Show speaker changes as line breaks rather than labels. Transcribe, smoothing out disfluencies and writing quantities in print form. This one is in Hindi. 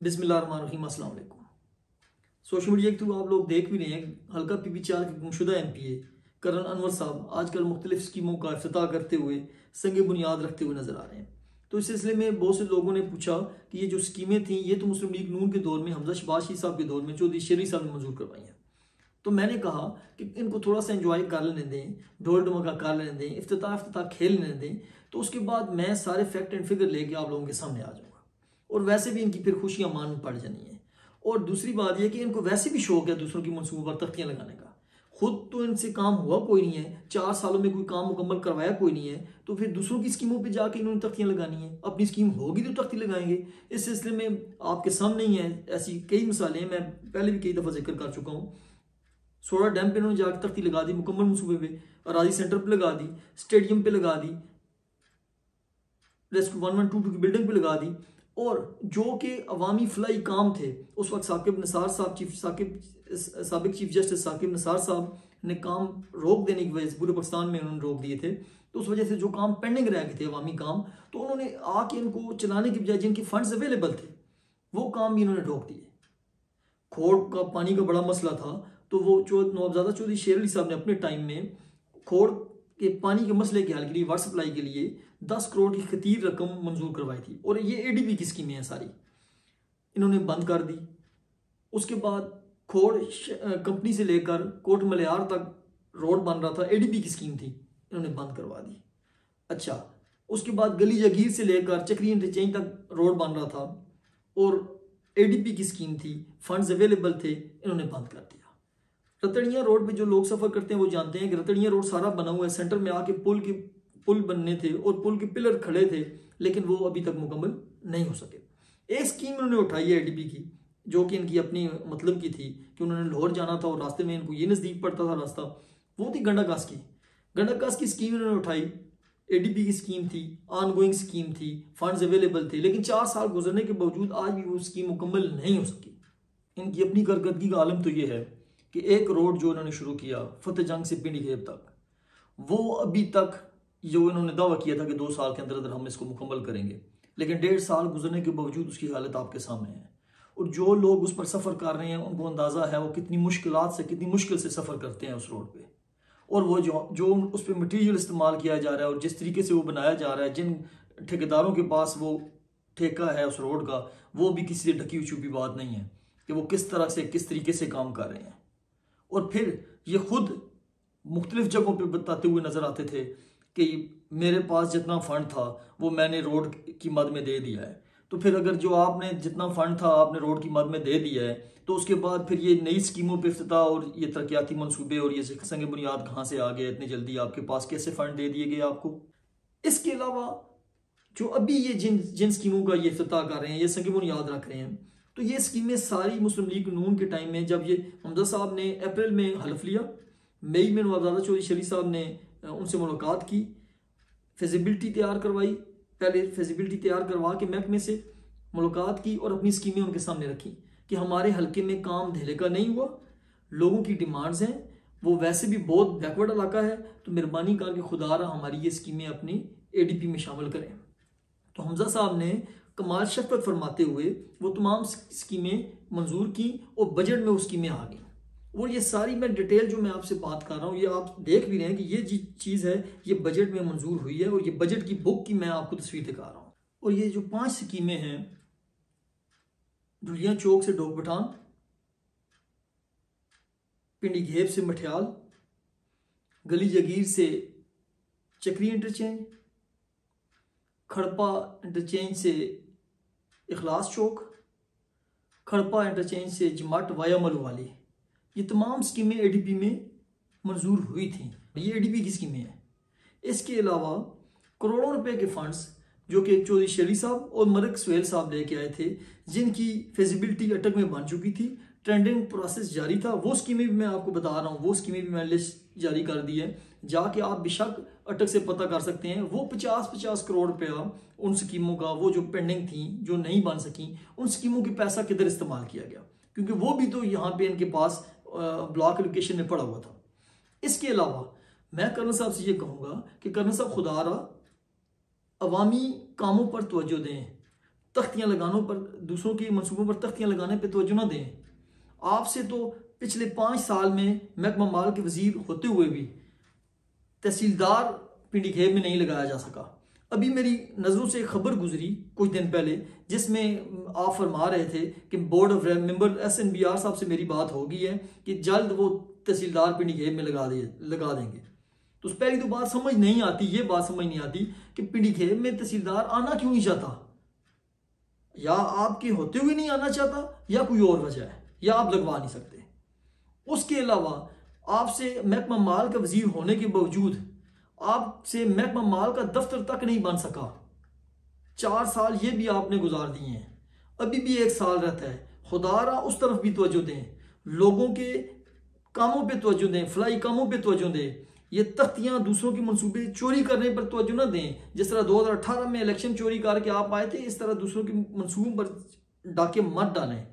बिस्मिल्लाहिर्रहमानिर्रहीम, अस्सलाम वालेकुम। सोशल मीडिया के थ्रू आप लोग देख भी रहे हैं, हल्का PB4 के गुमशुदा MPA कर्नल अनवर साहब आजकल मुख्तलिफ स्कीमों का इफ्तिताह करते हुए संग बुनियाद रखते हुए नजर आ रहे हैं। तो इस सिलसिले में बहुत से लोगों ने पूछा कि ये जो स्कीमें थी ये तो मुस्लिम लीग नून के दौर में हमजा शबाशी साहब के दौर में चौधरी शेरी साहब ने मंजूर करवाई हैं। तो मैंने कहा कि इनको थोड़ा सा एंजॉय कर लेने दें, ढोल ढमका कर लेने दें, इफ्तिताह खेल लेने दें, तो उसके बाद मैं सारे फैक्ट एंड फिगर लेके आप लोगों के सामने आ जाऊँगा। और वैसे भी इनकी फिर खुशियां मान पड़ जानी है। और दूसरी बात यह कि इनको वैसे भी शौक है दूसरों की मनसूबों पर तख्तियां लगाने का। खुद तो इनसे काम हुआ कोई नहीं है, 4 सालों में कोई काम मुकम्मल करवाया कोई नहीं है, तो फिर दूसरों की स्कीमों पे जाके इन्होंने तख्तियां लगानी है। अपनी स्कीम होगी तो तख्ती लगाएंगे। इस सिलसिले में आपके सामने ही है, ऐसी कई मिसालें मैं पहले भी कई दफ़ा जिक्र कर चुका हूँ। सोडा डैम पे इन्होंने जाकर तख्ती लगा दी मुकम्मल मनसूबे पे, अराजी सेंटर पे लगा दी, स्टेडियम पे लगा दी, रेस्क्यू 1122 की बिल्डिंग पे लगा दी। और जो कि अवामी फलाई काम थे, उस वक्त साकिब निसार साहब साबिक चीफ जस्टिस साकिब निसार साहब ने काम रोक देने की वजह से पूरे पाकिस्तान में उन्होंने रोक दिए थे। तो उस वजह से जो काम पेंडिंग रह गए थे अवामी काम, तो उन्होंने आके इनको चलाने की बजाय जिनके फंड्स अवेलेबल थे वो काम भी इन्होंने रोक दिए। खोड़ का पानी का बड़ा मसला था, तो वो नवाबजादा चौधरी शेर अली साहब ने अपने टाइम में खोड़ के पानी के मसले के हल के लिए, वाटर सप्लाई के लिए 10 करोड़ की खतीर रकम मंजूर करवाई थी। और ये ADB की स्कीमें हैं सारी, इन्होंने बंद कर दी। उसके बाद खोड़ कंपनी से लेकर कोट मलियार तक रोड बन रहा था, ADB की स्कीम थी, इन्होंने बंद करवा दी। अच्छा, उसके बाद गली जगीर से लेकर चक्री इंटरचेंज तक रोड बन रहा था और ADB की स्कीम थी, फंड्स अवेलेबल थे, इन्होंने बंद कर दिया। रतड़ियाँ रोड पे जो लोग सफ़र करते हैं वो जानते हैं कि रतड़ियाँ रोड सारा बना हुआ है, सेंटर में आके पुल बनने थे और पुल के पिलर खड़े थे, लेकिन वो अभी तक मुकम्मल नहीं हो सके। एक स्कीम उन्होंने उठाई है ADB की, जो कि इनकी अपनी मतलब की थी कि उन्होंने लाहौर जाना था और रास्ते में इनको ये नज़दीक पड़ता था रास्ता, वो थी गंडाकास की स्कीम इन्होंने उठाई। ADB की स्कीम थी, ऑनगोइंग स्कीम थी, फंड्स अवेलेबल थे, लेकिन 4 साल गुजरने के बावजूद आज भी वो स्कीम मुकम्मल नहीं हो सकी। इनकी अपनी कारकर्दगी का आलम तो ये है कि एक रोड जो इन्होंने शुरू किया फतेह जंग से पिंडी खेब तक, वो अभी तक जो इन्होंने दावा किया था कि 2 साल के अंदर अंदर हम इसको मुकम्मल करेंगे, लेकिन 1.5 साल गुजरने के बावजूद उसकी हालत आपके सामने है। और जो लोग उस पर सफ़र कर रहे हैं उनको अंदाज़ा है वो कितनी मुश्किल से सफ़र करते हैं उस रोड पे। और वो जो उस पर मटीरियल इस्तेमाल किया जा रहा है और जिस तरीके से वो बनाया जा रहा है, जिन ठेकेदारों के पास वो ठेका है उस रोड का, वो भी किसी से ढकी छुपी बात नहीं है कि वो किस तरीके से काम कर रहे हैं। और फिर ये खुद मुख्तलिफ जगहों पे बताते हुए नजर आते थे कि मेरे पास जितना फंड था वो मैंने रोड की मद में दे दिया है। तो फिर अगर जो आपने जितना फंड था आपने रोड की मद में दे दिया है, तो उसके बाद फिर ये नई स्कीमों पे इफ्तिताह और ये तरक्याती मनसूबे और ये संग बुनियाद कहाँ से आ गए इतनी जल्दी, आपके पास कैसे फंड दे दिए गए आपको। इसके अलावा जो अभी ये जिन स्कीमों का ये इफ्तिताह कर रहे हैं, ये संग बुनियाद रख रहे हैं, तो ये स्कीमें सारी मुस्लिम लीग नून के टाइम में, जब ये हमजा साहब ने अप्रैल में हल्फ लिया, मई में नवाबजादा चौधरी शरीफ साहब ने उनसे मुलाकात की, फिजिबिलिटी तैयार करवाई, पहले फिजिबिलिटी तैयार करवा के महकमे से मुलाकात की और अपनी स्कीमें उनके सामने रखी कि हमारे हल्के में काम धेले का नहीं हुआ, लोगों की डिमांड्स हैं, वो वैसे भी बहुत बैकवर्ड इलाका है, तो मेहरबानी करके खुदारा हमारी ये स्कीमें अपनी ADP में शामिल करें। तो हमजा साहब ने कमाल शफकत फरमाते हुए वो तमाम स्कीमें मंजूर की और बजट में वो स्कीमें आ गई। और ये सारी मैं डिटेल जो मैं आपसे बात कर रहा हूँ, ये आप देख भी रहे हैं कि ये चीज़ है ये बजट में मंजूर हुई है और ये बजट की बुक की मैं आपको तस्वीर दिखा रहा हूँ। और ये जो 5 स्कीमें हैं, ढुलिया चौक से डोक पठान, पिंडी घेब से मठियाल, गली जगीर से चक्री इंटरचेंज, खड़पा इंटरचेंज से इखलास चौक, खड़पा इंटरचेंज से जमाट वाया मलवाली, ये तमाम स्कीमें ADP में मंजूर हुई थी। ये ADP की स्कीमें हैं। इसके अलावा करोड़ों रुपए के फंड्स जो कि चौधरी शेरी साहब और मलिक सुहेल साहब लेके आए थे, जिनकी फिजिबिलिटी अटक में बन चुकी थी, ट्रेंडिंग प्रोसेस जारी था, वो स्कीमें भी मैं आपको बता रहा हूँ, वो स्कीमें भी मैंने लिस्ट जारी कर दी है, जाके आप बेशक अटक से पता कर सकते हैं। वो 50-50 करोड़ रुपया उन स्कीमों का, वो जो पेंडिंग थी जो नहीं बन सकी, उन स्कीमों की पैसा किधर इस्तेमाल किया गया, क्योंकि वो भी तो यहाँ पे इनके पास ब्लॉक एलोकेशन में पड़ा हुआ था। इसके अलावा मैं कर्नल साहब से ये कहूँगा कि कर्नल साहब खुदारा अवामी कामों पर तवज्जो दें, तख्तियां लगानों पर, दूसरों के मंसूबों पर तख्तियां लगाने पर तवज्जो न दें। आपसे तो पिछले 5 साल में महकमा माल के वजीर होते हुए भी तहसीलदार पिंडी खेब में नहीं लगाया जा सका। अभी मेरी नज़रों से एक खबर गुजरी कुछ दिन पहले, जिसमें आप फरमा रहे थे कि बोर्ड ऑफ मेंबर SNBR साहब से मेरी बात हो गई है कि जल्द वो तहसीलदार पिंडी खेब में लगा देंगे। तो पहली तो बात समझ नहीं आती, ये बात समझ नहीं आती कि पिंडी खेब में तहसीलदार आना क्यों नहीं चाहता। या आपके होते हुए नहीं आना चाहता, या कोई और वजह है, या आप लगवा नहीं सकते। उसके अलावा आपसे महकमा माल का वजीर होने के बावजूद आपसे महकमा माल का दफ्तर तक नहीं बन सका। 4 साल ये भी आपने गुजार दिए हैं, अभी भी 1 साल रहता है। खुदारा उस तरफ भी तवज्जो दें, लोगों के कामों पे तवज्जो दें, फलाई कामों पे तवज्जो दें। ये तख्तियां दूसरों के मंसूबे चोरी करने पर तवज्जो न दें। जिस तरह 2018 में इलेक्शन चोरी करके आप आए थे, इस तरह दूसरों के मंसूबों पर डाके मत डालें।